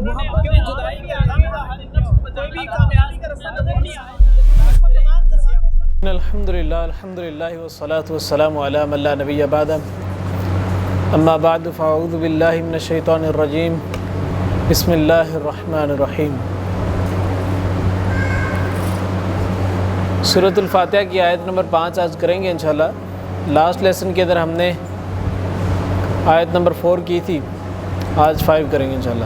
محبت میں جدائی بھی کوئی بھی کامیابی کا رستہ نظر نہیں آئے۔ الحمدللہ والصلاة والسلام علی من لا نبی بعد، اما بعد فاعوذ باللہ من الشیطان الرجیم، بسم اللہ الرحمن الرحیم۔ سورۃ الفاتحہ کی آیت نمبر 5 آج کریں گے انشاءاللہ۔ لاسٹ لیسن کے اندر ہم نے آیت نمبر 4 کی تھی، آج 5 کریں گے انشاءاللہ۔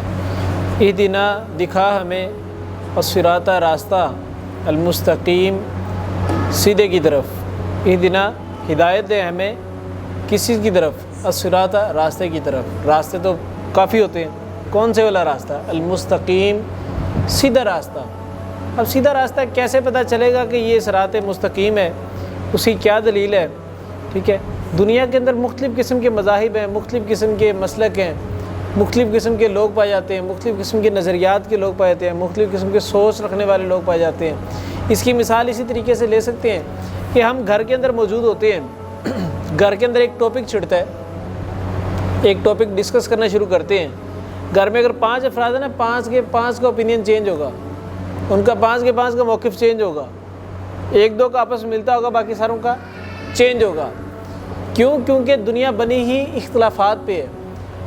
اہدنا، دکھا ہمیں، الصراط، راستہ، المستقیم، سیدھے کی طرف۔ اہدنا، ہدایت دے ہمیں، کس چیز کی طرف؟ الصراط، راستے کی طرف۔ راستے تو کافی ہوتے ہیں، کون سے والا راستہ؟ المستقیم، سیدھا راستہ۔ اب سیدھا راستہ کیسے پتہ چلے گا کہ یہ صراط مستقیم ہے؟ اس کی کیا دلیل ہے؟ ٹھیک ہے، دنیا کے اندر مختلف قسم کے مذاہب ہیں، مختلف قسم کے مسلک ہیں، مختلف قسم کے لوگ پائے جاتے ہیں، مختلف قسم کے نظریات کے لوگ پائے جاتے ہیں، مختلف قسم کے سوچ رکھنے والے لوگ پائے جاتے ہیں۔ اس کی مثال اسی طریقے سے لے سکتے ہیں کہ ہم گھر کے اندر موجود ہوتے ہیں، گھر کے اندر ایک ٹاپک چھڑتا ہے، ایک ٹاپک ڈسکس کرنا شروع کرتے ہیں۔ گھر میں اگر 5 افراد ہیں نا، 5 کے 5 کا اوپینین چینج ہوگا، ان کا 5 کے 5 کا موقف چینج ہوگا، 1-2 کا آپس میں ملتا ہوگا، باقی ساروں کا چینج ہوگا۔ کیوں؟ کیونکہ دنیا بنی ہی اختلافات پہ ہے۔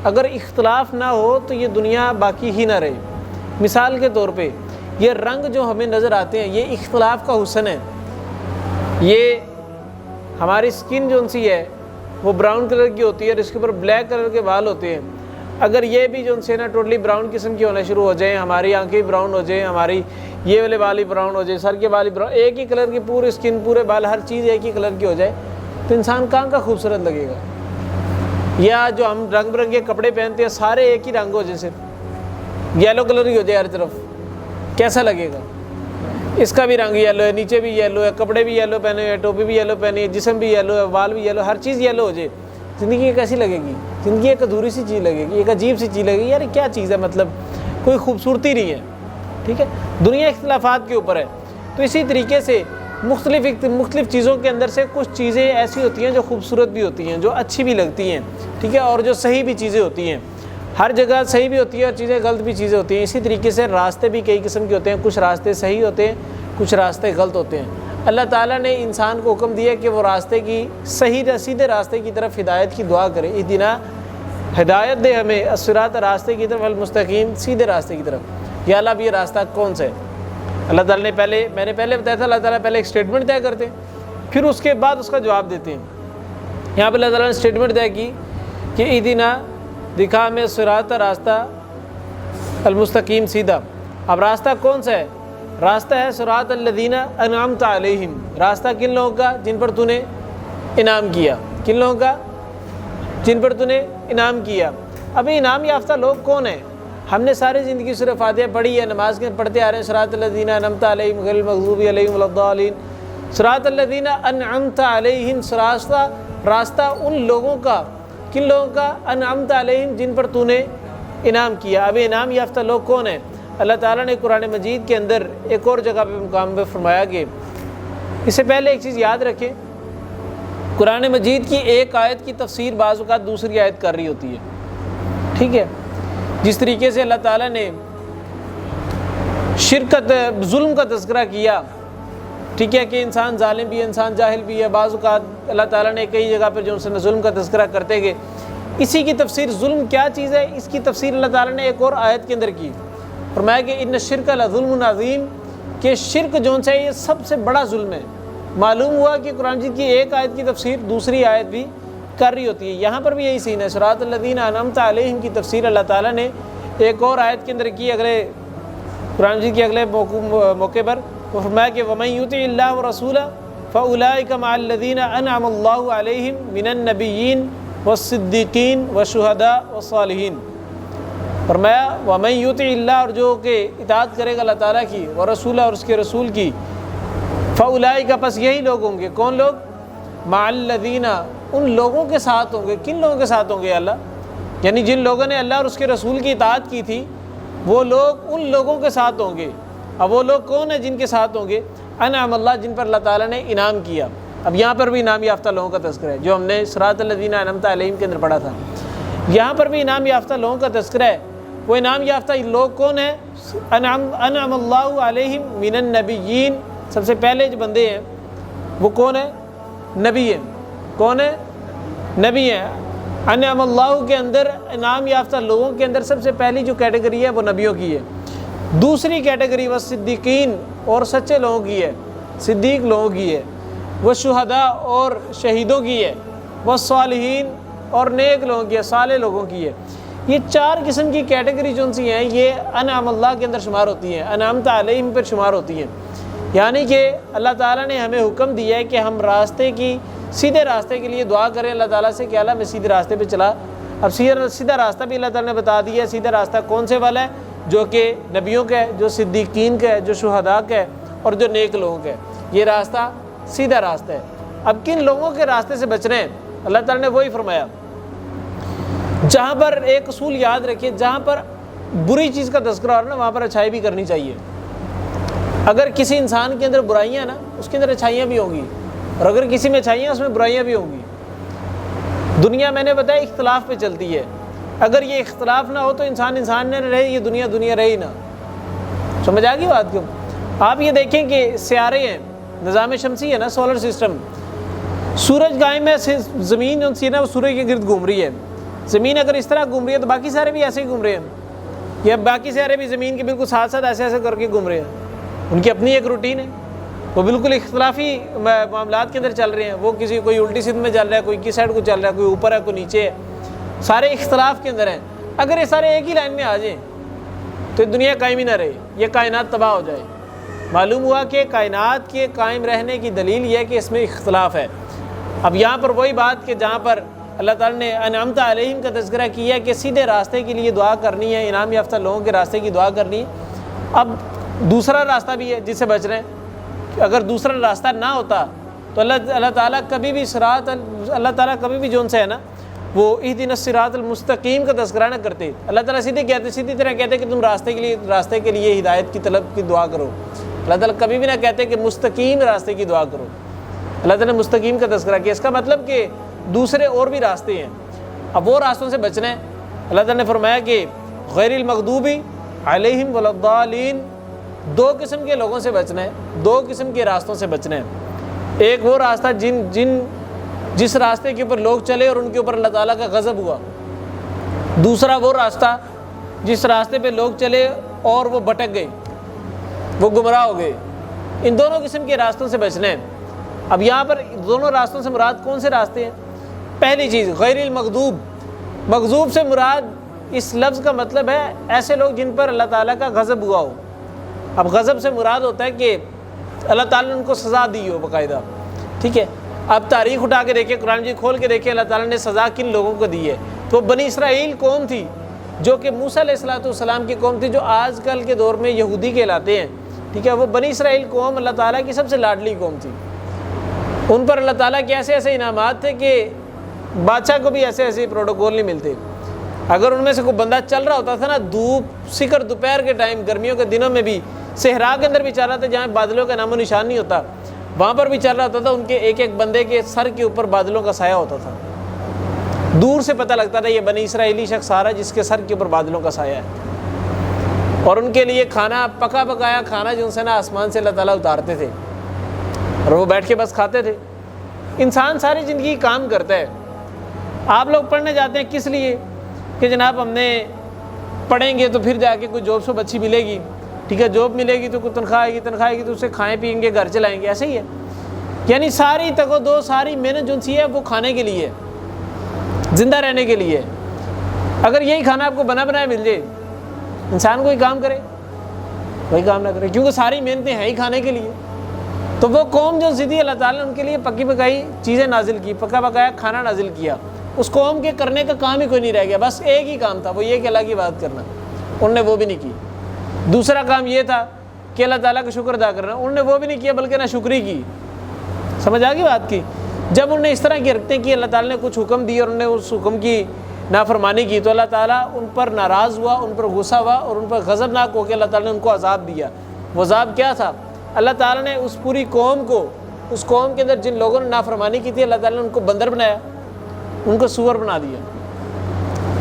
اگر اختلاف نہ ہو تو یہ دنیا باقی ہی نہ رہے۔ مثال کے طور پہ یہ رنگ جو ہمیں نظر آتے ہیں، یہ اختلاف کا حسن ہے۔ یہ ہماری سکن جو سی ہے وہ براؤن کلر کی ہوتی ہے اور اس کے اوپر بلیک کلر کے بال ہوتے ہیں۔ اگر یہ بھی جو نا ٹوٹلی براؤن قسم کی ہونا شروع ہو جائیں، ہماری آنکھیں بھی براؤن ہو جائیں، ہماری یہ والے بال ہی براؤن ہو جائیں، سر کے بال ہی براؤن، ایک ہی کلر کی پوری سکن، پورے بال، ہر چیز ایک ہی کلر کی ہو جائے تو انسان کہاں کا خوبصورت لگے گا؟ یا جو ہم رنگ برنگے کپڑے پہنتے ہیں، سارے ایک ہی رنگ ہو جائے، صرف یلو کلر ہی ہو جائے ہر طرف، کیسا لگے گا؟ اس کا بھی رنگ یلو ہے، نیچے بھی یلو ہے، کپڑے بھی یلو پہنے ہوئے، ٹوپی بھی یلو پہنی ہے، جسم بھی یلو ہے، بال بھی یلو، ہر چیز یلو ہو جائے، زندگی کیسی لگے گی؟ زندگی ایک ادھوری سی چیز لگے گی، ایک عجیب سی چیز لگے گی، یار کیا چیز ہے، مطلب کوئی خوبصورتی نہیں ہے۔ ٹھیک ہے، دنیا اختلافات کے اوپر ہے۔ تو اسی طریقے سے مختلف چیزوں کے اندر سے کچھ چیزیں ایسی ہوتی ہیں جو خوبصورت بھی ہوتی ہیں، جو اچھی بھی لگتی ہیں، ٹھیک ہے، اور جو صحیح بھی چیزیں ہوتی ہیں۔ ہر جگہ صحیح بھی ہوتی ہے اور چیزیں غلط بھی چیزیں ہوتی ہیں۔ اسی طریقے سے راستے بھی کئی قسم کے ہوتے ہیں، کچھ راستے صحیح ہوتے ہیں، کچھ راستے غلط ہوتے ہیں۔ اللہ تعالیٰ نے انسان کو حکم دیا کہ وہ راستے کی سیدھے راستے کی طرف ہدایت کی دعا کرے۔ اہدنا، ہدایت دے ہمیں، الصراط، راستے کی طرف، المستقیم، سیدھے راستے کی طرف۔ یا اللہ اب یہ راستہ کون سا ہے؟ اللہ تعالیٰ نے میں نے پہلے بتایا تھا، اللہ تعالیٰ پہلے ایک اسٹیٹمنٹ طے کرتے ہیں، پھر اس کے بعد اس کا جواب دیتے ہیں۔ یہاں پہ اللہ تعالیٰ نے اسٹیٹمنٹ طے کی کہ اہدنا، دکھا ہمیں، الصراط، راستہ، المستقیم، سیدھا۔ اب راستہ کون سا ہے؟ راستہ ہے صراط الذین انعمت علیہم، راستہ کن لوگوں کا؟ جن پر تو نے انعام کیا۔ کن لوگوں کا؟ جن پر تو نے انعام کیا۔ ابھی انعام یافتہ لوگ کون ہیں؟ ہم نے ساری زندگی سورہ فاتحہ پڑھی ہے، نماز کے پڑھتے آ رہے ہیں، صراط الذین انعمت علیہم غیر المغضوب علیہم ولا الضالین، صراط الذین انعمت علیہم، راستہ ان لوگوں کا، کن لوگوں کا؟ انعمت علیہم، جن پر تو نے انعام کیا۔ ابھی انعام یافتہ لوگ کون ہیں؟ اللہ تعالیٰ نے قرآن مجید کے اندر ایک اور جگہ پہ مقام پہ فرمایا کہ اس سے پہلے ایک چیز یاد رکھیں، قرآن مجید کی ایک آیت کی تفسیر بعض اوقات دوسری آیت کر رہی ہوتی ہے۔ ٹھیک ہے، جس طریقے سے اللہ تعالیٰ نے شرکت، ظلم کا تذکرہ کیا، ٹھیک ہے، کہ انسان ظالم بھی ہے، انسان جاہل بھی ہے، بعض اوقات اللہ تعالیٰ نے کئی جگہ پہ جو ان ظلم کا تذکرہ کرتے گئے، اسی کی تفسیر ظلم کیا چیز ہے، اس کی تفسیر اللہ تعالیٰ نے ایک اور آیت کے اندر کی، فرمایا کہ ان الشرک لظلم عظیم، کہ شرک جو ہے یہ سب سے بڑا ظلم ہے۔ معلوم ہوا کہ قرآن مجید کی ایک آیت کی تفسیر دوسری آیت بھی کر رہی ہوتی ہے۔ یہاں پر بھی یہی سین ہے، صراط الذین انعمت علیہم کی تفسیر اللہ تعالیٰ نے ایک اور آیت کے اندر کی، اگلے قرآن مجید کے اگلے موقع پر وہ فرمایا کہ وَمَن يُطِعِ اللَّهَ وَرَسُولَهُ فَأُولَٰئِكَ مَعَ الَّذِينَ أَنْعَمَ اللَّهُ عَلَيْهِم مِّنَ النَّبِيِّينَ وَالصِّدِّيقِينَ وَالشُّهَدَاءِ وَالصَّالِحِينَ، فرمایا وَمَن يُطِعِ اللَّهَ، اور جو کہ اطاعت کرے گا اللہ تعالیٰ کی، وَرَسُولَهُ، اور اس کے رسول کی، فَأُولَٰئِكَ، پس یہی لوگ ہوں گے، کون لوگ؟ مَعَ الَّذِينَ، ان لوگوں کے ساتھ ہوں گے۔ کن لوگوں کے ساتھ ہوں گے اللہ؟ یعنی جن لوگوں نے اللہ اور اس کے رسول کی اطاعت کی تھی، وہ لوگ ان لوگوں کے ساتھ ہوں گے۔ اب وہ لوگ کون ہیں جن کے ساتھ ہوں گے؟ انعم اللہ، جن پر اللہ تعالیٰ نے انعام کیا۔ اب یہاں پر بھی انعام یافتہ لوگوں کا تذکرہ ہے، جو ہم نے صراط الذین انعمت علیہم کے اندر پڑھا تھا۔ یہاں پر بھی انعام یافتہ لوگوں کا تذکرہ ہے، وہ انعام یافتہ لوگ کون ہیں؟ انعم اللہ علیہم من النبیین، سب سے پہلے جو بندے ہیں وہ کون ہیں؟ نبی ہیں۔ کون ہے؟ نبی ہیں۔ انعم اللہ کے اندر انعام یافتہ لوگوں کے اندر سب سے پہلی جو کیٹیگری ہے وہ نبیوں کی ہے۔ دوسری کیٹیگری وہ صدیقین اور سچے لوگوں کی ہے، صدیق لوگوں کی ہے۔ وہ شہداء اور شہیدوں کی ہے۔ وہ صالحین اور نیک لوگوں کی ہے، صالح لوگوں کی ہے۔ یہ چار قسم کی کیٹیگری جو سی ہیں یہ انعم اللہ کے اندر شمار ہوتی ہیں، انعمت علیہم پر شمار ہوتی ہیں۔ یعنی کہ اللہ تعالیٰ نے ہمیں حکم دیا ہے کہ ہم سیدھے راستے کے لیے دعا کریں اللہ تعالیٰ سے کہ اللہ میں سیدھے راستے پہ چلا۔ اب سیدھا راستہ بھی اللہ تعالیٰ نے بتا دیا ہے۔ سیدھا راستہ کون سے والا ہے؟ جو کہ نبیوں کا ہے، جو صدیقین کا ہے، جو شہداء کا ہے اور جو نیک لوگوں کا ہے۔ یہ راستہ سیدھا راستہ ہے۔ اب کن لوگوں کے راستے سے بچنا ہے؟ اللہ تعالیٰ نے وہی فرمایا۔ جہاں پر ایک اصول یاد رکھیے، جہاں پر بری چیز کا تذکرہ ہو رہا ہے نا وہاں پر اچھائی بھی کرنی چاہیے۔ اگر کسی انسان کے اندر برائیاں ہیں نا اس کے اندر اچھائیاں بھی ہوں گی، اور اگر کسی میں اچھائیاں اس میں برائیاں بھی ہوں گی۔ دنیا میں نے بتایا اختلاف پہ چلتی ہے، اگر یہ اختلاف نہ ہو تو انسان نہ رہے، یہ دنیا رہے ہی نہ۔ سمجھ آ گئی بات کیوں؟ آپ یہ دیکھیں کہ سیارے ہیں، نظام شمسی ہے نا، سولر سسٹم، سورج قائم ہے، زمین جو سی نا وہ سورج کے گرد گھوم رہی ہے۔ زمین اگر اس طرح گھوم رہی ہے تو باقی سارے بھی ایسے ہی گھوم رہے ہیں، یا باقی سارے بھی زمین کے بالکل ساتھ ساتھ ایسے کر کے گھوم رہے ہیں۔ ان کی اپنی ایک روٹین ہے، وہ بالکل اختلافی معاملات کے اندر چل رہے ہیں۔ وہ کوئی الٹی سیدھ میں چل رہا ہے، کوئی کس سائڈ کو چل رہا ہے، کوئی اوپر ہے کوئی نیچے ہے، سارے اختلاف کے اندر ہیں۔ اگر یہ سارے ایک ہی لائن میں آ جائیں تو دنیا قائم ہی نہ رہے، یہ کائنات تباہ ہو جائے۔ معلوم ہوا کہ کائنات کے قائم رہنے کی دلیل یہ ہے کہ اس میں اختلاف ہے۔ اب یہاں پر وہی بات کہ جہاں پر اللہ تعالیٰ نے انعمت علیہم کا تذکرہ کیا کہ سیدھے راستے کے لیے دعا کرنی ہے، انعام یافتہ لوگوں کے راستے کی دعا کرنی ہے۔ اب دوسرا راستہ بھی ہے جس سے بچ رہے ہیں۔ اگر دوسرا راستہ نہ ہوتا تو اللہ تعالیٰ کبھی بھی جون سے ہے نا وہ اہدنا الصراط المستقیم کا تذکرہ نہ کرتے۔ اللہ تعالیٰ سیدھی طرح کہتے کہ تم راستے کے لیے ہدایت کی طلب کی دعا کرو۔ اللہ تعالیٰ کبھی بھی نہ کہتے کہ مستقیم راستے کی دعا کرو۔ اللہ تعالیٰ نے مستقیم کا تذکرہ کیا، اس کا مطلب کہ دوسرے اور بھی راستے ہیں، اب وہ راستوں سے بچنا ہے۔ اللہ تعالیٰ نے فرمایا کہ غیر المغضوب علیہم ولا الضالین، دو قسم کے لوگوں سے بچنا ہے، دو قسم کے راستوں سے بچنا ہے۔ ایک وہ راستہ جس راستے کے اوپر لوگ چلے اور ان کے اوپر اللہ تعالیٰ کا غضب ہوا، دوسرا وہ راستہ جس راستے پہ لوگ چلے اور وہ بھٹک گئے، وہ گمراہ ہو گئے۔ ان دونوں قسم کے راستوں سے بچنا ہے۔ اب یہاں پر دونوں راستوں سے مراد کون سے راستے ہیں؟ پہلی چیز غیر المغضوب، مغضوب سے مراد اس لفظ کا مطلب ہے ایسے لوگ جن پر اللہ تعالیٰ کا غضب ہوا ہو۔ اب غضب سے مراد ہوتا ہے کہ اللہ تعالیٰ نے ان کو سزا دی ہو باقاعدہ، ٹھیک ہے۔ اب تاریخ اٹھا کے دیکھیں، قرآن مجید کھول کے دیکھیں، اللہ تعالیٰ نے سزا کن لوگوں کو دی ہے؟ تو بنی اسرائیل قوم تھی جو کہ موسیٰ علیہ السلام کی قوم تھی، جو آج کل کے دور میں یہودی کہلاتے ہیں، ٹھیک ہے۔ وہ بنی اسرائیل قوم اللہ تعالیٰ کی سب سے لاڈلی قوم تھی۔ ان پر اللہ تعالیٰ کے ایسے انعامات تھے کہ بادشاہ کو بھی ایسے پروٹوکول نہیں ملتے۔ اگر ان میں سے کوئی بندہ چل رہا ہوتا تھا نا سکر دوپہر کے ٹائم، گرمیوں کے دنوں میں بھی صحرا کے اندر بھی چل رہا تھا جہاں بادلوں کا نام و نشان نہیں ہوتا، وہاں پر بھی چل رہا ہوتا تھا، ان کے ایک بندے کے سر کے اوپر بادلوں کا سایہ ہوتا تھا۔ دور سے پتہ لگتا تھا یہ بنی اسرائیلی شخص آ رہا ہے جس کے سر کے اوپر بادلوں کا سایہ ہے۔ اور ان کے لیے کھانا پکایا کھانا جو سے نا آسمان سے اللہ تعالیٰ اتارتے تھے اور وہ بیٹھ کے بس کھاتے تھے۔ انسان ساری زندگی کام کرتا ہے۔ آپ لوگ پڑھنے جاتے ہیں کس لیے؟ کہ جناب ہم نے پڑھیں گے تو پھر جا کے کوئی جاب شوب اچھی ملے گی، ٹھیک ہے، جاب ملے گی تو کوئی تنخواہ آئے گی تو اسے کھائیں پیئیں گے، گھر چلائیں گے، ایسے ہی ہے۔ یعنی ساری تگ ساری محنت جو سی ہے وہ کھانے کے لیے، زندہ رہنے کے لیے۔ اگر یہی کھانا آپ کو بنایا مل جائے، انسان کوئی کام کرے؟ کوئی کام نہ کرے، کیونکہ ساری محنتیں ہیں ہی کھانے کے لیے۔ تو وہ قوم جو ضدی اللہ تعالیٰ نے ان کے لیے پکی پکائی چیزیں نازل کی، پکایا کھانا نازل کیا۔ اس قوم کے کرنے کا کام ہی کوئی نہیں رہ گیا، بس ایک ہی کام تھا، وہ یہ کہ اللہ کی بات کرنا، انہوں نے وہ بھی نہیں کی۔ دوسرا کام یہ تھا کہ اللہ تعالیٰ کا شکر ادا کرنا، انہوں نے وہ بھی نہیں کیا بلکہ نہ شکری کی۔ سمجھ آ گئی بات کی؟ جب انہوں نے اس طرح کی رکھتے کہ اللہ تعالیٰ نے کچھ حکم دی اور انہوں نے اس حکم کی نافرمانی کی تو اللہ تعالیٰ ان پر ناراض ہوا، ان پر غصہ ہوا اور ان پر غضبناک ہو کے اللہ تعالیٰ نے ان کو عذاب دیا۔ وہ عذاب کیا تھا؟ اللہ تعالیٰ نے اس پوری قوم کو، اس قوم کے اندر جن لوگوں نے نافرمانی کی تھی، اللہ تعالیٰ نے ان کو بندر بنایا، ان کو سور بنا دیا۔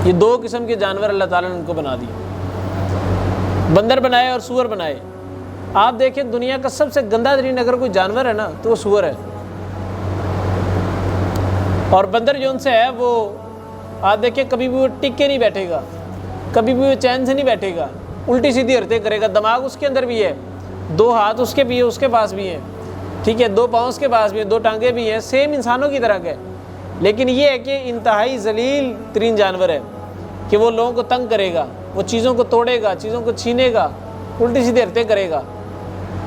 یہ دو قسم کے جانور اللہ تعالیٰ نے ان کو بنا دیا۔ بندر بنائے اور سور بنائے. آپ دیکھیں دنیا کا سب سے گندا ترین اگر کوئی جانور ہے نا تو وہ سور ہے. اور بندر جو ان سے ہے وہ آپ دیکھیں کبھی بھی وہ ٹک کے نہیں بیٹھے گا, کبھی بھی وہ چین سے نہیں بیٹھے گا, الٹی سیدھی حرکتیں کرے گا. دماغ اس کے اندر بھی ہے, 2 ہاتھ اس کے بھی ہے, اس کے پاس بھی ہیں, ٹھیک ہے, 2 پاؤں اس کے پاس بھی ہیں, 2 ٹانگیں بھی ہیں, سیم انسانوں کی طرح کے. لیکن یہ ہے کہ انتہائی ذلیل ترین جانور ہے کہ وہ لوگوں کو تنگ کرے گا, وہ چیزوں کو توڑے گا, چیزوں کو چھینے گا, الٹی سیدھی حرکتیں کرے گا.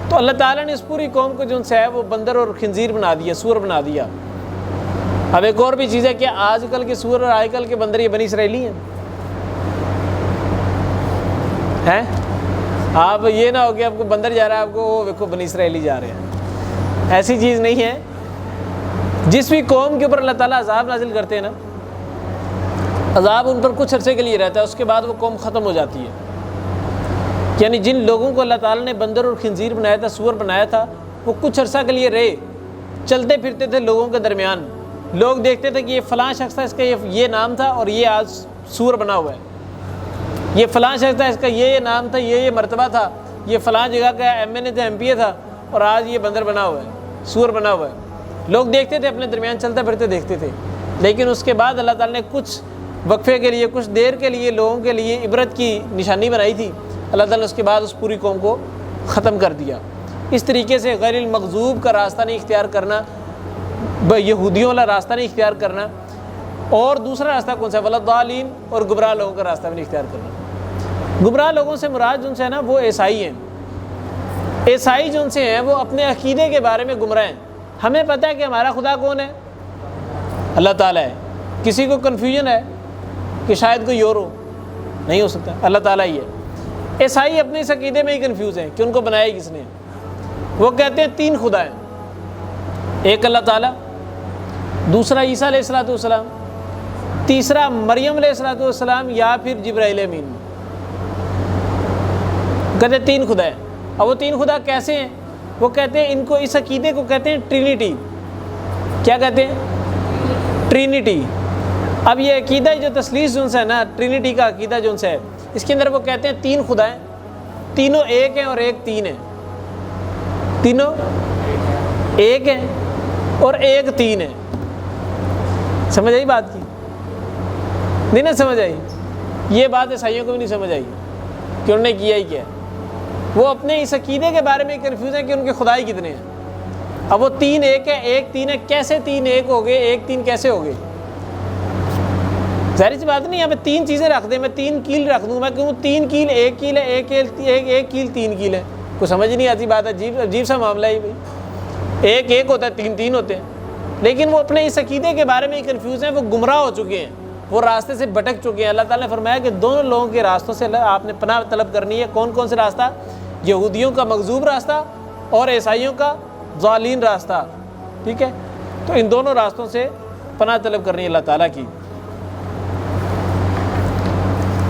تو اللہ تعالیٰ نے اس پوری قوم کو جو ان سے ہے وہ بندر اور خنزیر بنا دیا, سور بنا دیا. اب ایک اور بھی چیز ہے کہ آج کل کے سور اور آج کل کے بندر یہ بنی اسرائیلی ہیں. آپ یہ نہ ہو کہ آپ کو بندر جا رہا ہے, آپ کو وہ دیکھو بنی اسرائیلی جا رہے ہیں. ایسی چیز نہیں ہے. جس بھی قوم کے اوپر اللہ تعالیٰ عذاب نازل کرتے ہیں نا, عذاب ان پر کچھ عرصے کے لیے رہتا ہے, اس کے بعد وہ قوم ختم ہو جاتی ہے. یعنی جن لوگوں کو اللہ تعالیٰ نے بندر اور خنزیر بنایا تھا, سور بنایا تھا, وہ کچھ عرصہ کے لیے رہے, چلتے پھرتے تھے لوگوں کے درمیان. لوگ دیکھتے تھے کہ یہ فلاں شخص تھا, اس کا یہ نام تھا اور یہ آج سور بنا ہوا ہے. یہ فلاں شخص تھا, اس کا یہ نام تھا, یہ مرتبہ تھا, یہ فلاں جگہ کا MNA تھا, MP تھا, اور آج یہ بندر بنا ہوا ہے, سور بنا ہوا ہے. لوگ دیکھتے تھے, اپنے درمیان چلتے پھرتے دیکھتے تھے. لیکن اس کے بعد اللہ تعالیٰ نے کچھ وقفے کے لیے, کچھ دیر کے لیے لوگوں کے لیے عبرت کی نشانی بنائی تھی. اللہ تعالیٰ نے اس کے بعد اس پوری قوم کو ختم کر دیا. اس طریقے سے غیر المغضوب کا راستہ نہیں اختیار کرنا, یہودیوں والا راستہ نہیں اختیار کرنا, اور دوسرا راستہ کون سا, وَلَضَّالِينَ, اور گمراہ لوگوں کا راستہ بھی نہیں اختیار کرنا. گمراہ لوگوں سے مراد جن سے ہے نا وہ عیسائی ہیں. عیسائی جن سے ہیں وہ اپنے عقیدے کے بارے میں گمراہ ہیں. ہمیں پتہ ہے کہ ہمارا خدا کون ہے, اللہ تعالیٰ ہے. کسی کو کنفیوژن ہے کہ شاید کوئی اور ہو, نہیں ہو سکتا, اللہ تعالیٰ ہی ہے. عیسائی اپنے اس عقیدے میں ہی کنفیوز ہیں کہ ان کو بنایا کس نے. وہ کہتے ہیں 3 خدا ہیں, ایک اللہ تعالیٰ, دوسرا عیسیٰ علیہ السلام, تیسرا مریم علیہ السلام یا پھر جبرائیل امین. کہتے ہیں 3 خدا ہیں. اب وہ 3 خدا کیسے ہیں؟ وہ کہتے ہیں ان کو, اس عقیدے کو کہتے ہیں ٹرینیٹی. کیا کہتے ہیں؟ ٹرینیٹی. اب یہ عقیدہ جو تثلیث جو ہے نا, ٹرینیٹی کا عقیدہ جو ہے, اس کے اندر وہ کہتے ہیں 3 خدا ہیں, تینوں ایک ہیں اور ایک 3 ہیں. تینوں ایک ہیں اور ایک 3 ہیں. سمجھ آئی بات کی؟ نہیں نا سمجھ آئی. یہ بات عیسائیوں کو بھی نہیں سمجھ آئی کہ انہوں نے کیا ہی کیا. وہ اپنے اس عقیدے کے بارے میں کنفیوز ہیں کہ ان کے خدائی کتنے ہیں. اب وہ 3 ایک ہے, ایک 3 ہے. کیسے 3 ایک ہو گئے, ایک 3 کیسے ہو گئے؟ ظاہر سی بات نہیں. یہاں پہ 3 چیزیں رکھ دیں, میں 3 کیل رکھ دوں, میں کہوں 3 کیل, 1 کیل ہے, ایک کیل 3 کیل ہے. کوئی سمجھ نہیں آتی بات. عجیب سا معاملہ ہے بھائی. ایک ہوتا ہے, 3 ہوتے ہیں. لیکن وہ اپنے اس عقیدے کے بارے میں کنفیوز ہیں, وہ گمراہ ہو چکے ہیں, وہ راستے سے بھٹک چکے ہیں. اللہ تعالیٰ نے فرمایا کہ دونوں لوگوں کے راستوں سے آپ نے پناہ طلب کرنی ہے. کون کون سے راستہ؟ یہودیوں کا مغضوب راستہ اور عیسائیوں کا ضالین راستہ. ٹھیک ہے, تو ان دونوں راستوں سے پناہ طلب کرنی ہے اللہ تعالیٰ کی.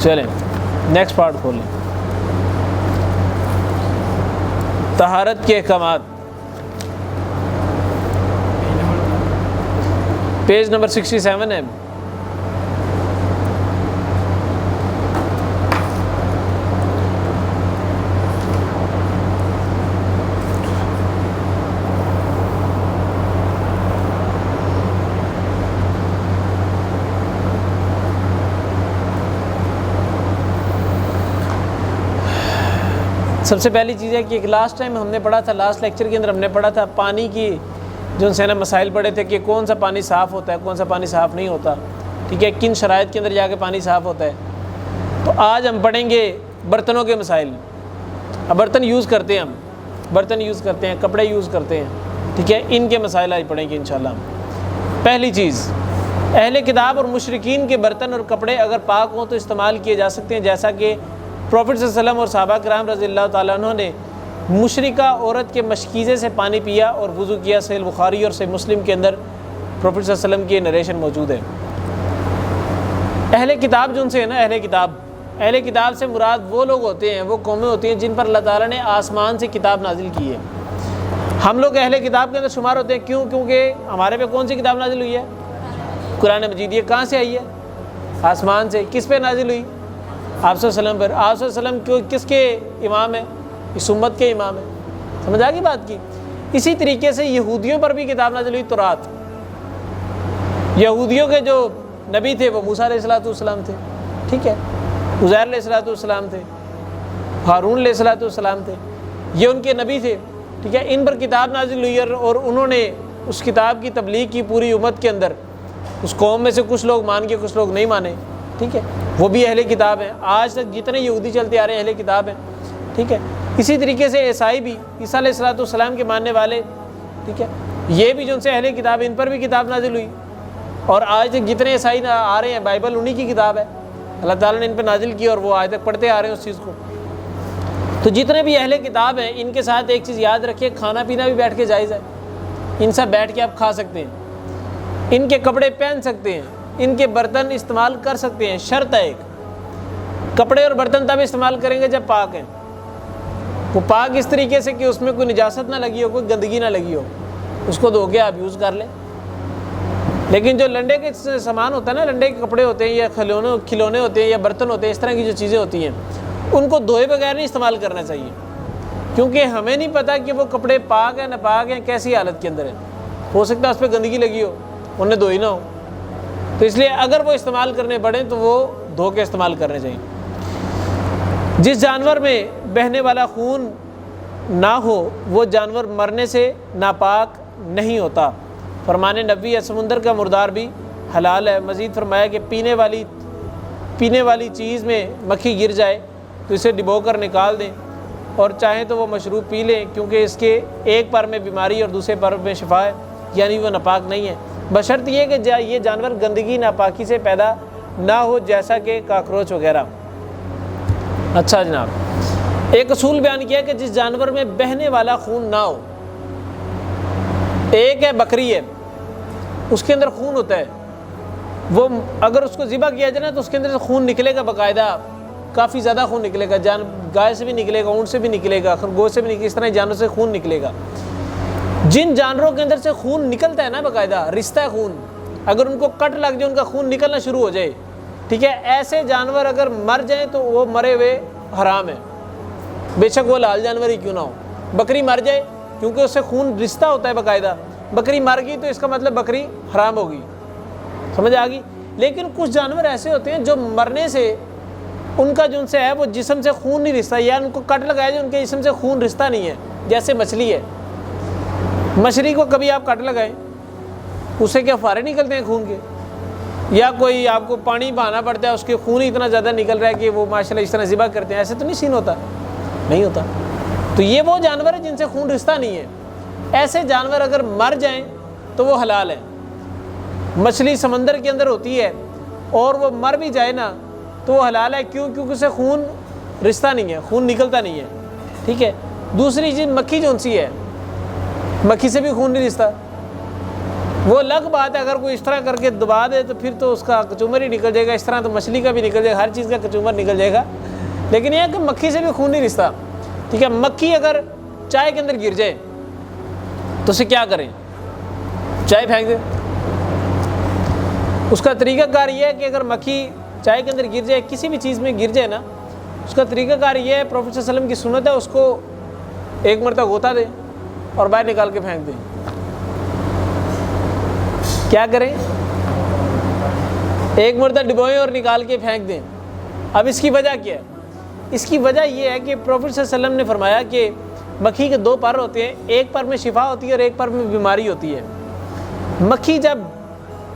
چلیں نیکسٹ پارٹ کھولیں. طہارت کے احکامات, پیج نمبر 67 ہے. سب سے پہلی چیز ہے کہ لاسٹ ٹائم ہم نے پڑھا تھا, لاسٹ لیکچر کے اندر ہم نے پڑھا تھا پانی کی جو سے نا مسائل پڑھے تھے کہ کون سا پانی صاف ہوتا ہے, کون سا پانی صاف نہیں ہوتا. ٹھیک ہے, کن شرائط کے اندر جا کے پانی صاف ہوتا ہے. تو آج ہم پڑھیں گے برتنوں کے مسائل. اب برتن یوز کرتے ہیں, ہم برتن یوز کرتے ہیں, کپڑے یوز کرتے ہیں. ٹھیک ہے, ان کے مسائل آج پڑھیں گے انشاءاللہ. پہلی چیز, اہل کتاب اور مشرکین کے برتن اور کپڑے اگر پاک ہوں تو استعمال کیے جا سکتے ہیں, جیسا کہ پروفٹ صلی اللہ علیہ وسلم اور صحابہ کرام رضی اللہ تعالیٰ عنہ نے مشرکہ عورت کے مشکیزے سے پانی پیا اور وضو کیا. صحیح بخاری اور صحیح مسلم کے اندر پروفٹ صلی اللہ علیہ وسلم کی نریشن موجود ہے. اہل کتاب جو ان سے ہے نا, اہل کتاب سے مراد وہ لوگ ہوتے ہیں, وہ قومیں ہوتی ہیں جن پر اللہ تعالیٰ نے آسمان سے کتاب نازل کی ہے. ہم لوگ اہل کتاب کے اندر شمار ہوتے ہیں. کیوں؟ کیونکہ ہمارے پہ کون سی کتاب نازل ہوئی ہے؟ قرآن مجید. یہ کہاں سے آئی ہے؟ آسمان سے. کس پہ نازل ہوئی؟ آپ صلی اللہ علیہ وسلم پر۔ آپ صلی اللہ علیہ وسلم کس کے امام ہیں؟ اس امت کے امام ہیں۔ سمجھ آ گئی بات کی؟ اسی طریقے سے یہودیوں پر بھی کتاب نازل ہوئی تورات۔ یہودیوں کے جو نبی تھے وہ موسیٰ علیہ السلام تھے، ٹھیک ہے، عزیر علیہ السلام تھے، ہارون علیہ السلام تھے، یہ ان کے نبی تھے، ٹھیک ہے۔ ان پر کتاب نازل ہوئی اور انہوں نے اس کتاب کی تبلیغ کی پوری امت کے اندر۔ اس قوم میں سے کچھ لوگ مان کے کچھ لوگ نہیں مانے، ٹھیک ہے، وہ بھی اہل کتاب ہیں۔ آج تک جتنے یہودی چلتے آ رہے ہیں اہل کتاب ہیں، ٹھیک ہے۔ اسی طریقے سے عیسائی بھی، عیسیٰ علیہ السلام کے ماننے والے، ٹھیک ہے، یہ بھی جو ان سے اہل کتاب، ان پر بھی کتاب نازل ہوئی۔ اور آج تک جتنے عیسائی آ رہے ہیں بائبل انہی کی کتاب ہے، اللہ تعالیٰ نے ان پہ نازل کی اور وہ آج تک پڑھتے آ رہے ہیں اس چیز کو۔ تو جتنے بھی اہل کتاب ہیں ان کے ساتھ ایک چیز یاد رکھیے، کھانا پینا بھی بیٹھ کے جائز ہے، ان سے بیٹھ کے آپ کھا سکتے ہیں، ان کے کپڑے پہن سکتے ہیں، ان کے برتن استعمال کر سکتے ہیں۔ شرط ہے ایک، کپڑے اور برتن تب استعمال کریں گے جب پاک ہیں، وہ پاک اس طریقے سے کہ اس میں کوئی نجاست نہ لگی ہو، کوئی گندگی نہ لگی ہو، اس کو دھو کے آپ یوز کر لیں۔ لیکن جو لنڈے کے سامان ہوتا ہے نا، لنڈے کے کپڑے ہوتے ہیں یا کھلونے ہوتے ہیں یا برتن ہوتے ہیں، اس طرح کی جو چیزیں ہوتی ہیں ان کو دھوئے بغیر نہیں استعمال کرنا چاہیے، کیونکہ ہمیں نہیں پتہ کہ وہ کپڑے پاک ہیں ناپاک ہیں، کیسی حالت کے اندر ہیں، ہو سکتا ہے اس پہ گندگی لگی ہو، انہیں دھوئی نہ ہو۔ تو اس لیے اگر وہ استعمال کرنے پڑیں تو وہ دھو کے استعمال کرنے چاہیے۔ جس جانور میں بہنے والا خون نہ ہو وہ جانور مرنے سے ناپاک نہیں ہوتا۔ فرمان نبوی ہے سمندر کا مردار بھی حلال ہے۔ مزید فرمایا کہ پینے والی چیز میں مکھی گر جائے تو اسے ڈبو کر نکال دیں، اور چاہیں تو وہ مشروب پی لیں، کیونکہ اس کے ایک پر میں بیماری اور دوسرے پر میں شفا ہے، یعنی وہ ناپاک نہیں ہے، بشرط یہ کہ یہ جانور گندگی ناپاکی سے پیدا نہ ہو، جیسا کہ کاکروچ وغیرہ۔ اچھا جناب، ایک اصول بیان کیا کہ جس جانور میں بہنے والا خون نہ ہو، ایک ہے بکری ہے، اس کے اندر خون ہوتا ہے، وہ اگر اس کو ذبح کیا جائے نا تو اس کے اندر سے خون نکلے گا، باقاعدہ کافی زیادہ خون نکلے گا، گائے سے بھی نکلے گا، اونٹ سے بھی نکلے گا، خرگوش سے بھی نکلے گا، اس طرح جانوروں سے خون نکلے گا۔ جن جانوروں کے اندر سے خون نکلتا ہے نا، باقاعدہ رشتہ ہے خون، اگر ان کو کٹ لگ جائے ان کا خون نکلنا شروع ہو جائے، ٹھیک ہے، ایسے جانور اگر مر جائیں تو وہ مرے ہوئے حرام ہے، بے شک وہ لال جانور ہی کیوں نہ ہو۔ بکری مر جائے کیونکہ اس سے خون رشتہ ہوتا ہے باقاعدہ، بکری مر گئی تو اس کا مطلب بکری حرام ہوگی، سمجھ آ گئی۔ لیکن کچھ جانور ایسے ہوتے ہیں جو مرنے سے ان کا جو ان سے ہے وہ جسم سے خون نہیں رشتہ، یا ان کو کٹ لگایا جو ان کے جسم سے خون رشتہ نہیں ہے، جیسے مچھلی ہے، مچھلی کو کبھی آپ کٹ لگائیں اس سے کیا فارے نکلتے ہیں خون کے، یا کوئی آپ کو پانی بہانا پڑتا ہے اس کے خون اتنا زیادہ نکل رہا ہے کہ وہ ماشاءاللہ اس طرح ذبح کرتے ہیں، ایسے تو نہیں سین ہوتا، نہیں ہوتا۔ تو یہ وہ جانور ہیں جن سے خون رشتہ نہیں ہے، ایسے جانور اگر مر جائیں تو وہ حلال ہیں۔ مچھلی سمندر کے اندر ہوتی ہے اور وہ مر بھی جائے نا تو وہ حلال ہے، کیوں؟ کیونکہ اسے خون رشتہ نہیں ہے، خون نکلتا نہیں ہے، ٹھیک ہے۔ دوسری چیز مکھی جو سی ہے، مکھی سے بھی خون نہیں رشتہ، وہ الگ بات ہے، اگر کوئی اس طرح کر کے دبا دے تو پھر تو اس کا کچومر ہی نکل جائے گا، اس طرح تو مچھلی کا بھی نکل جائے گا، ہر چیز کا کچومر نکل جائے گا، لیکن یہ ہے کہ مکھی سے بھی خون نہیں رشتہ، ٹھیک ہے۔ مکھی اگر چائے کے اندر گر جائے تو اسے کیا کریں؟ چائے پھینک دیں۔ اس کا طریقہ کار یہ ہے کہ اگر مکھی چائے کے اندر گر جائے، کسی بھی چیز میں گر جائے نا، اس کا طریقہ کار یہ ہے، پروفیٹ صلی اللہ علیہ وسلم کی سنت ہے، اس کو ایک مرتبہ غوطہ دیں اور باہر نکال کے پھینک دیں۔ کیا کریں؟ ایک مرتبہ ڈبوئیں اور نکال کے پھینک دیں۔ اب اس کی وجہ کیا ہے؟ اس کی وجہ یہ ہے کہ پروفیٹ صلی اللہ علیہ وسلم نے فرمایا کہ مکھی کے دو پر ہوتے ہیں، ایک پر میں شفا ہوتی ہے اور ایک پر میں بیماری ہوتی ہے۔ مکھی جب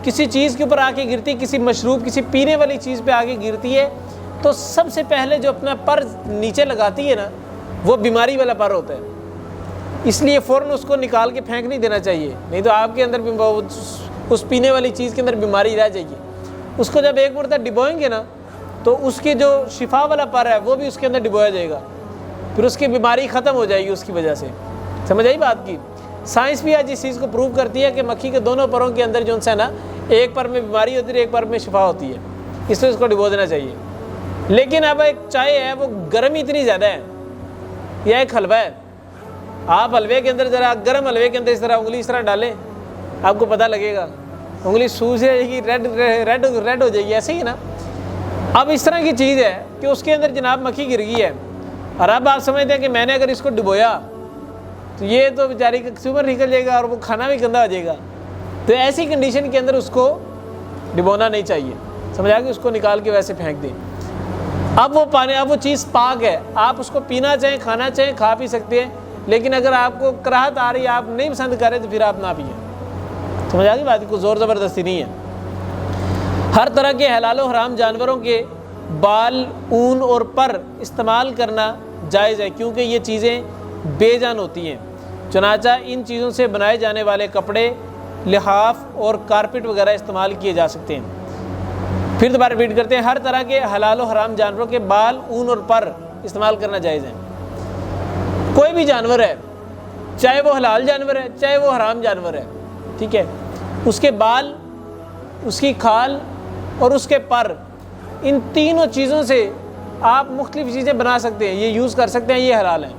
کسی چیز کے اوپر آ کے گرتی، کسی مشروب، کسی پینے والی چیز پہ آ کے گرتی ہے تو سب سے پہلے جو اپنا پر نیچے لگاتی ہے نا وہ بیماری والا پر ہوتا ہے، اس لیے فوراً اس کو نکال کے پھینک نہیں دینا چاہیے، نہیں تو آپ کے اندر اس پینے والی چیز کے اندر بیماری رہ جائے گی۔ اس کو جب ایک مرتبہ ڈبوئیں گے نا تو اس کی جو شفا والا پر ہے وہ بھی اس کے اندر ڈبویا جائے گا، پھر اس کی بیماری ختم ہو جائے گی اس کی وجہ سے۔ سمجھ آئی بات کی؟ سائنس بھی آج اس چیز کو پروو کرتی ہے کہ مکھی کے دونوں پروں کے اندر جو ہے نا، ایک پر میں بیماری ہوتی ہے ایک پر میں شفا ہوتی ہے، اس لیے اس کو ڈبو دینا چاہیے۔ لیکن اب ایک چائے ہے وہ گرم اتنی زیادہ ہے، یا ایک حلوہ ہے، آپ حلوے کے اندر ذرا گرم حلوے کے اندر اس طرح انگلی اس طرح ڈالیں، آپ کو پتہ لگے گا، انگلی سوج جائے گی، ریڈ ہو جائے گی، ایسے ہی نا۔ اب اس طرح کی چیز ہے کہ اس کے اندر جناب مکھی گر گئی ہے، اور اب آپ سمجھتے ہیں کہ میں نے اگر اس کو ڈبویا تو یہ تو بیچاری کا سوپر نکل جائے گا اور وہ کھانا بھی گندا ہو جائے گا، تو ایسی کنڈیشن کے اندر اس کو ڈبونا نہیں چاہیے، سمجھا کہ اس کو نکال کے ویسے پھینک دیں۔ اب وہ پانی، اب وہ چیز پاک ہے، آپ اس کو پینا چاہیں، کھانا چاہیں، کھا پی سکتے ہیں، لیکن اگر آپ کو کراہت آ رہی ہے، آپ نہیں پسند کر رہے تو پھر آپ نہ پئیں، سمجھا کہ بات کو زور زبردستی نہیں ہے۔ ہر طرح کے حلال و حرام جانوروں کے بال، اون اور پر استعمال کرنا جائز ہے، کیونکہ یہ چیزیں بے جان ہوتی ہیں، چنانچہ ان چیزوں سے بنائے جانے والے کپڑے، لحاف اور کارپٹ وغیرہ استعمال کیے جا سکتے ہیں۔ پھر دوبارہ ریپیٹ کرتے ہیں، ہر طرح کے حلال و حرام جانوروں کے بال، اون اور پر استعمال کرنا جائز ہے۔ کوئی بھی جانور ہے، چاہے وہ حلال جانور ہے، چاہے وہ حرام جانور ہے، ٹھیک ہے، اس کے بال، اس کی کھال اور اس کے پر، ان تینوں چیزوں سے آپ مختلف چیزیں بنا سکتے ہیں، یہ یوز کر سکتے ہیں، یہ حلال ہیں،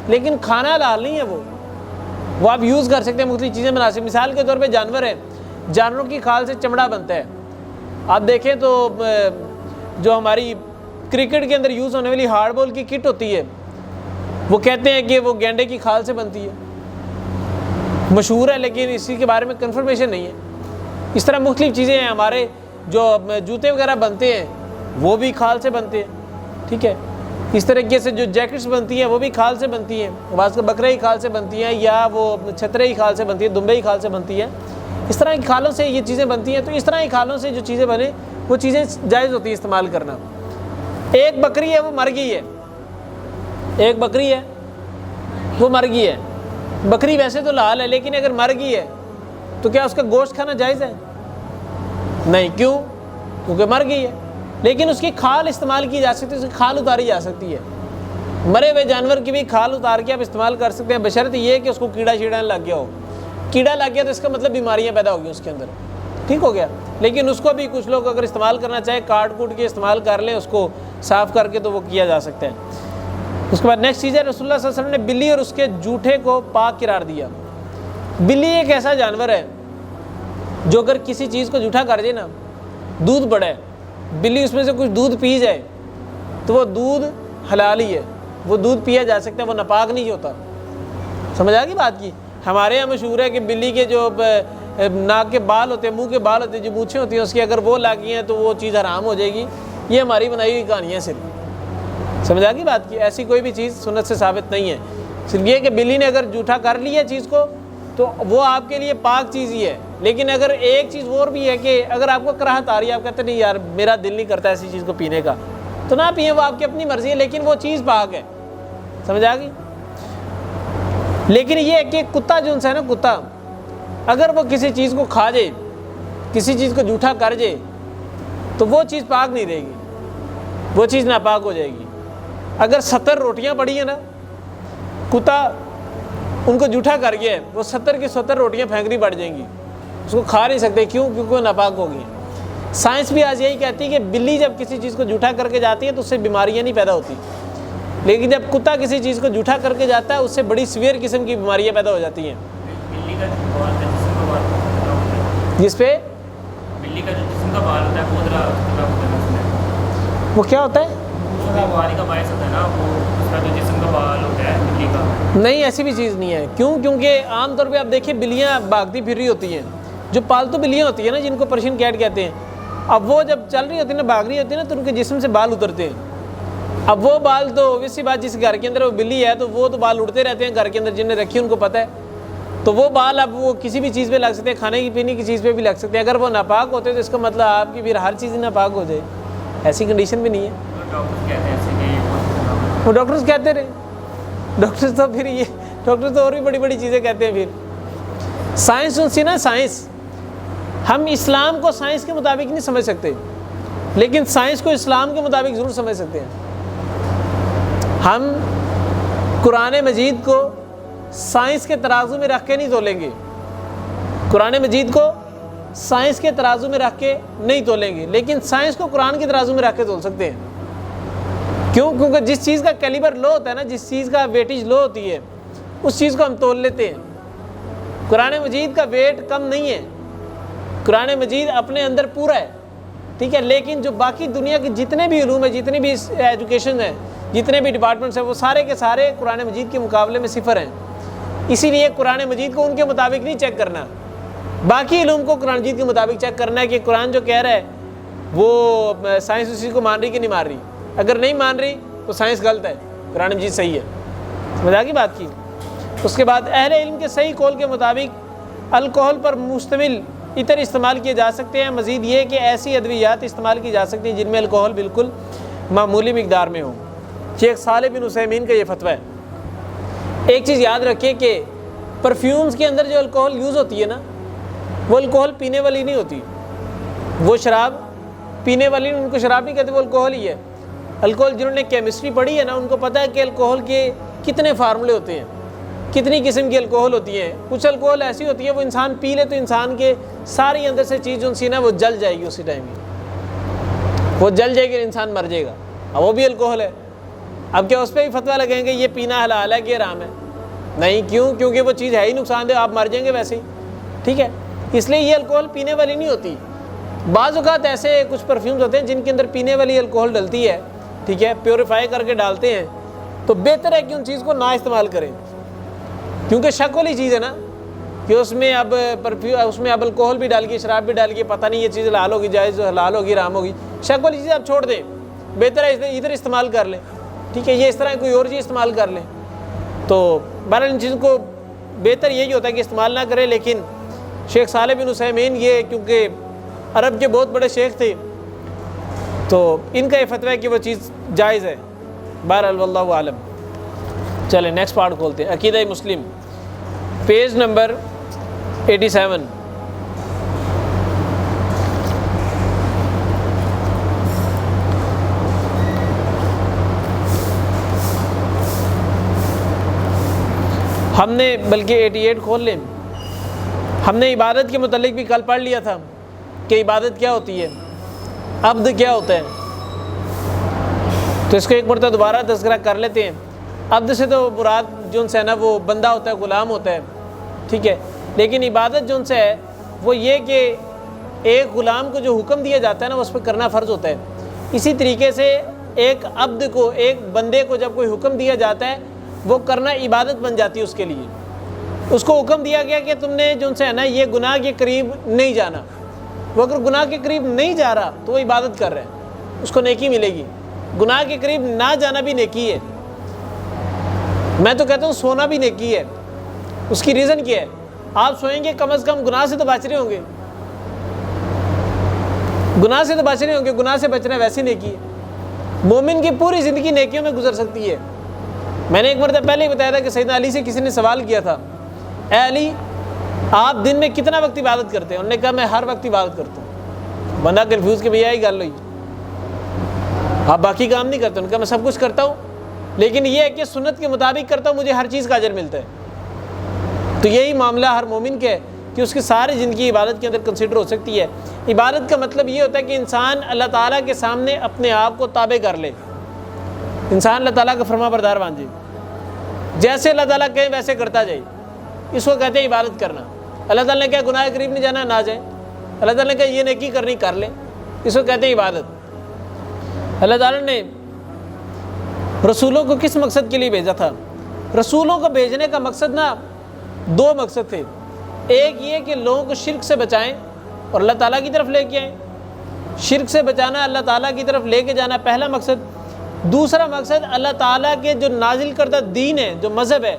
لیکن کھانا حلال نہیں ہے، وہ آپ یوز کر سکتے ہیں، مختلف چیزیں بنا سکتے ہیں۔ مثال کے طور پہ جانور ہے، جانوروں کی کھال سے چمڑا بنتا ہے، آپ دیکھیں تو جو ہماری کرکٹ کے اندر یوز ہونے والی ہارڈ بال کی کٹ ہوتی ہے، وہ کہتے ہیں کہ وہ گینڈے کی کھال سے بنتی ہے، مشہور ہے لیکن اسی کے بارے میں کنفرمیشن نہیں ہے۔ اس طرح مختلف چیزیں ہیں، ہمارے جو جوتے وغیرہ بنتے ہیں وہ بھی کھال سے بنتے ہیں، ٹھیک ہے، اس طریقے سے جو جیکٹس بنتی ہیں وہ بھی کھال سے بنتی ہیں، بعض بکرے ہی کھال سے بنتی ہیں، یا وہ چھترے ہی کھال سے بنتی ہیں، دمبے ہی کھال سے بنتی ہیں، اس طرح کی کھالوں سے یہ چیزیں بنتی ہیں۔ تو اس طرح کی کھالوں سے جو چیزیں بنے وہ چیزیں جائز ہوتی ہیں استعمال کرنا۔ ایک بکری ہے وہ مر گئی ہے، ایک بکری ہے وہ مر گئی ہے، بکری ویسے تو حلال ہے لیکن اگر مر گئی ہے تو کیا اس کا گوشت کھانا جائز ہے؟ نہیں، کیوں؟ کیونکہ مر گئی ہے، لیکن اس کی کھال استعمال کی جا سکتی ہے، اس کی کھال اتاری جا سکتی ہے، مرے ہوئے جانور کی بھی کھال اتار کے آپ استعمال کر سکتے ہیں، بشرط یہ کہ اس کو کیڑا شیڑا لگ گیا ہو۔ کیڑا لگ گیا تو اس کا مطلب بیماریاں پیدا ہو گئی اس کے اندر، ٹھیک ہو گیا، لیکن اس کو بھی کچھ لوگ اگر استعمال کرنا چاہے کاٹ کوٹ کے استعمال کر لیں، اس کو صاف کر کے، تو وہ کیا جا سکتا ہے۔ اس کے بعد نیکسٹ چیز ہے، رسول اللہ صلی اللہ علیہ وسلم نے بلی اور اس کے جوٹے کو پاک قرار دیا۔ بلی ایک ایسا جانور ہے جو اگر کسی چیز کو جھوٹا کر دے نا، دودھ بڑا ہے، بلی اس میں سے کچھ دودھ پی جائے تو وہ دودھ حلال ہی ہے، وہ دودھ پیا جا سکتا ہے، وہ ناپاک نہیں ہوتا، سمجھ آ گئی بات کی؟ ہمارے یہاں مشہور ہے کہ بلی کے جو ناک کے بال ہوتے ہیں، منہ کے بال ہوتے ہیں، جو مونچھیں ہوتی ہیں اس کی، اگر وہ لگی ہیں تو وہ چیز حرام ہو جائے گی۔ یہ ہماری بنائی ہوئی کہانیاں صرف، سمجھ آ گئی بات کی؟ ایسی کوئی بھی چیز سنت سے ثابت نہیں ہے، صرف یہ کہ بلی نے اگر جھوٹا کر لیا چیز کو تو وہ آپ کے لیے پاک چیز ہی ہے۔ لیکن اگر ایک چیز اور بھی ہے کہ اگر آپ کو کراہت آ رہی ہے، آپ کہتے نہیں یار میرا دل نہیں کرتا ایسی چیز کو پینے کا، تو نہ پئیں، وہ آپ کی اپنی مرضی ہے، لیکن وہ چیز پاک ہے، سمجھ آ گئی؟ لیکن یہ ہے کہ کتا جو ہے نا، کتا اگر وہ کسی چیز کو کھا جائے، کسی چیز کو جھوٹا کر جائے تو وہ چیز پاک نہیں رہے گی، وہ چیز ناپاک ہو جائے گی۔ اگر 70 روٹیاں پڑی ہیں نا، کتا ان کو جھوٹا کر گیا ہے، وہ 70 کی 70 روٹیاں پھینکنی پڑ جائیں گی، اس کو کھا نہیں سکتے، کیوں؟ کیونکہ وہ ناپاک ہو گئی ہیں۔ سائنس بھی آج یہی کہتی ہے کہ بلی جب کسی چیز کو جھوٹا کر کے جاتی ہے تو اس سے بیماریاں نہیں پیدا ہوتی، لیکن جب کتا کسی چیز کو جھوٹا کر کے جاتا ہے اس سے بڑی سیویئر قسم کی بیماریاں پیدا ہو جاتی ہیں۔ بلی کا جو بال ہے، جسم کا بال، جس پہ بلی کا جو جسم کا بال ہوتا ہے وہ ذرا ہوتا ہے، وہ کیا ہوتا ہے؟ وہ بیماری کا باعث ہوتا ہے نا، وہ اس کا جو جسم کا بال ہوتا ہے بلی کا۔ نہیں، ایسی بھی چیز نہیں ہے، کیوں؟ کیونکہ عام طور پہ آپ دیکھیں بلیاں بھاگتی پھر رہی ہوتی ہیں، جو پالتو بلیاں ہوتی ہیں نا، جن کو پرشین کیٹ کہتے ہیں، اب وہ جب چل رہی ہوتی ہیں نا، بھاگ رہی ہوتی ہیں نا، تو ان کے جسم سے بال اترتے ہیں۔ اب وہ بال تو ویسی بات، جس گھر کے اندر وہ بلی ہے تو وہ تو بال اڑتے رہتے ہیں گھر کے اندر، جن نے رکھی ان کو پتہ ہے، تو وہ بال اب وہ کسی بھی چیز پہ لگ سکتے ہیں، کھانے کی پینے کی چیز پہ بھی لگ سکتے ہیں۔ اگر وہ ناپاک ہوتے تو اس کا مطلب آپ کی پھر ہر چیز ناپاک ہو جائے، ایسی کنڈیشن بھی نہیں ہے۔ ڈاکٹر کہتے ہیں ایسے کہ یہ بہت خراب ہے۔ وہ ڈاکٹرز کہتے رہے، ڈاکٹرز تو پھر یہ ڈاکٹر تو اور بھی بڑی بڑی چیزیں کہتے ہیں۔ پھر سائنس ان سی نا، سائنس، ہم اسلام کو سائنس کے مطابق نہیں سمجھ سکتے، لیکن سائنس کو اسلام کے مطابق ضرور سمجھ سکتے ہیں۔ ہم قرآن مجید کو سائنس کے ترازو میں رکھ کے نہیں تولیں گے، قرآن مجید کو سائنس کے ترازو میں رکھ کے نہیں تولیں گے، لیکن سائنس کو قرآن کے ترازو میں رکھ کے تول سکتے ہیں۔ کیوں؟ کیونکہ جس چیز کا کیلیبر لو ہوتا ہے نا، جس چیز کا ویٹیج لو ہوتی ہے، اس چیز کو ہم تول لیتے ہیں۔ قرآن مجید کا ویٹ کم نہیں ہے، قرآن مجید اپنے اندر پورا ہے، ٹھیک ہے، لیکن جو باقی دنیا کے جتنے بھی علوم ہیں، جتنی بھی ایجوکیشن ہیں، جتنے بھی ڈپارٹمنٹس ہیں، وہ سارے کے سارے قرآن مجید کے مقابلے میں صفر ہیں۔ اسی لیے قرآن مجید کو ان کے مطابق نہیں چیک کرنا، باقی علوم کو قرآن مجید کے مطابق چیک کرنا ہے کہ قرآن جو کہہ رہا ہے وہ سائنس اسی کو مان رہی کہ نہیں مان رہی۔ اگر نہیں مان رہی تو سائنس غلط ہے، قرآن مجید صحیح ہے۔ سمجھا کی بات کی؟ اس کے بعد اہل علم کے صحیح قول کے مطابق الکحل پر مشتمل عطر استعمال کیے جا سکتے ہیں۔ مزید یہ کہ ایسی ادویات استعمال کی جا سکتی ہیں جن میں الکحل بالکل معمولی مقدار میں ہو۔ شیخ صالح بن عثیمین کا یہ فتویٰ ہے۔ ایک چیز یاد رکھیں کہ پرفیومز کے اندر جو الکحل یوز ہوتی ہے نا، وہ الکحل پینے والی نہیں ہوتی، وہ شراب پینے والی، ان کو شراب نہیں کہتے، وہ الکحل ہی ہے۔ الکحل جنہوں نے کیمسٹری پڑھی ہے نا، ان کو پتہ ہے کہ الکحل کے کتنے فارمولے ہوتے ہیں، کتنی قسم کی الکحل ہوتی ہیں۔ کچھ الکحل ایسی ہوتی ہے وہ انسان پی لے تو انسان کے ساری اندر سے چیز جو سی نا وہ جل جائے گی، اسی ٹائم ہی وہ جل جائے گی، انسان مر جائے گا، اب وہ بھی الکحل ہے۔ اب کیا اس پہ بھی فتویٰ لگیں گے یہ پینا حلال ہے کہ حرام ہے؟ نہیں، کیوں؟ کیونکہ وہ چیز ہے ہی نقصان دہ، آپ مر جائیں گے ویسے ہی، ٹھیک ہے۔ اس لیے یہ الکحل پینے والی نہیں ہوتی۔ بعض اوقات ایسے کچھ پرفیومز ہوتے ہیں جن کے اندر پینے والی الکحل ڈلتی ہے، ٹھیک ہے، پیوریفائی کر کے ڈالتے ہیں، تو بہتر ہے کہ ان چیز کو نہ استعمال کریں، کیونکہ شک والی چیز ہے نا کہ اس میں اب الکحل بھی ڈال کے، شراب بھی ڈال کے، پتہ نہیں یہ چیز حلال ہوگی، جائز حلال ہوگی، حرام ہوگی۔ شک والی چیز آپ چھوڑ دیں، بہتر ہے ادھر استعمال کر لیں، ٹھیک ہے، یہ اس طرح کوئی اور چیز استعمال کر لیں۔ تو بہرحال ان چیزوں کو بہتر یہی ہوتا ہے کہ استعمال نہ کریں۔ لیکن شیخ صالح بن عثیمین یہ کیونکہ عرب کے بہت بڑے شیخ تھے، تو ان کا یہ فتویٰ ہے کہ وہ چیز جائز ہے۔ بہرحال واللہ عالم۔ چلیں نیکسٹ پارٹ کھولتے ہیں، عقیدہ مسلم، پیج نمبر 87۔ ہم نے بلکہ 88 کھول لیں، ہم نے عبادت کے متعلق بھی کل پڑھ لیا تھا کہ عبادت کیا ہوتی ہے، عبد کیا ہوتا ہے، تو اس کو ایک مرتبہ دوبارہ تذکرہ کر لیتے ہیں۔ عبد سے تو مراد جو سے ہے نا وہ بندہ ہوتا ہے، غلام ہوتا ہے، ٹھیک ہے، لیکن عبادت جو سے ہے وہ یہ کہ ایک غلام کو جو حکم دیا جاتا ہے نا اس پہ کرنا فرض ہوتا ہے۔ اسی طریقے سے ایک عبد کو، ایک بندے کو جب کوئی حکم دیا جاتا ہے وہ کرنا عبادت بن جاتی ہے اس کے لیے۔ اس کو حکم دیا گیا کہ تم نے جو سے ہے نا یہ گناہ کے قریب نہیں جانا، وہ اگر گناہ کے قریب نہیں جا رہا تو وہ عبادت کر رہا ہے، اس کو نیکی ملے گی۔ گناہ کے قریب نہ جانا بھی نیکی ہے، میں تو کہتا ہوں سونا بھی نیکی ہے۔ اس کی ریزن کیا ہے؟ آپ سوئیں گے کم از کم گناہ سے تو بچ رہے ہوں گے، گناہ سے تو بچ رہے ہوں گے، گناہ سے بچنا ویسے نیکی ہے۔ مومن کی پوری زندگی نیکیوں میں گزر سکتی ہے۔ میں نے ایک مرتبہ پہلے ہی بتایا تھا کہ سیدنا علی سے کسی نے سوال کیا تھا، اے علی آپ دن میں کتنا وقت عبادت کرتے ہیں؟ انہوں نے کہا میں ہر وقت عبادت کرتا ہوں۔ بندہ کنفیوز کہ بھیا یہی گل ہوئی، آپ باقی کام نہیں کرتے؟ انہوں نے کہا میں سب کچھ کرتا ہوں، لیکن یہ ہے کہ سنت کے مطابق کرتا ہوں، مجھے ہر چیز کا اجر ملتا ہے۔ تو یہی معاملہ ہر مومن کا ہے کہ اس کی ساری زندگی عبادت کے اندر کنسیڈر ہو سکتی ہے۔ عبادت کا مطلب یہ ہوتا ہے کہ انسان اللہ تعالیٰ کے سامنے اپنے آپ کو تابع کر لے، انسان اللہ تعالیٰ کا فرما بردار بن جائے، جیسے اللہ تعالیٰ کہیں ویسے کرتا جائے، اس کو کہتے ہیں عبادت کرنا۔ اللہ تعالیٰ نے کہا گناہ قریب نہیں جانا، نہ جائیں۔ اللہ تعالیٰ نے کہا یہ نیکی کرنی، کر لیں، اس کو کہتے ہیں عبادت۔ اللہ تعالیٰ نے رسولوں کو کس مقصد کے لیے بھیجا تھا؟ رسولوں کو بھیجنے کا مقصد نا دو مقصد تھے، ایک یہ کہ لوگوں کو شرک سے بچائیں اور اللہ تعالیٰ کی طرف لے کے آئیں۔ شرک سے بچانا، اللہ تعالیٰ کی طرف لے کے جانا پہلا مقصد۔ دوسرا مقصد اللہ تعالیٰ کے جو نازل کردہ دین ہے، جو مذہب ہے،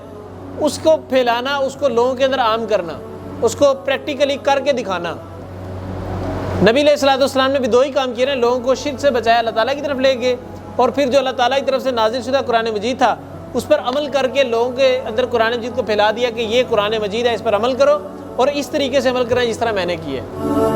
اس کو پھیلانا، اس کو لوگوں کے اندر عام کرنا، اس کو پریکٹیکلی کر کے دکھانا۔ نبی علیہ الصلوۃ والسلام نے بھی دو ہی کام کیے نا، لوگوں کو شرک سے بچایا، اللہ تعالیٰ کی طرف لے گئے، اور پھر جو اللہ تعالیٰ کی طرف سے نازل شدہ قرآن مجید تھا اس پر عمل کر کے لوگوں کے اندر قرآن مجید کو پھیلا دیا کہ یہ قرآن مجید ہے، اس پر عمل کرو اور اس طریقے سے عمل کریں جس طرح میں نے کی ہے۔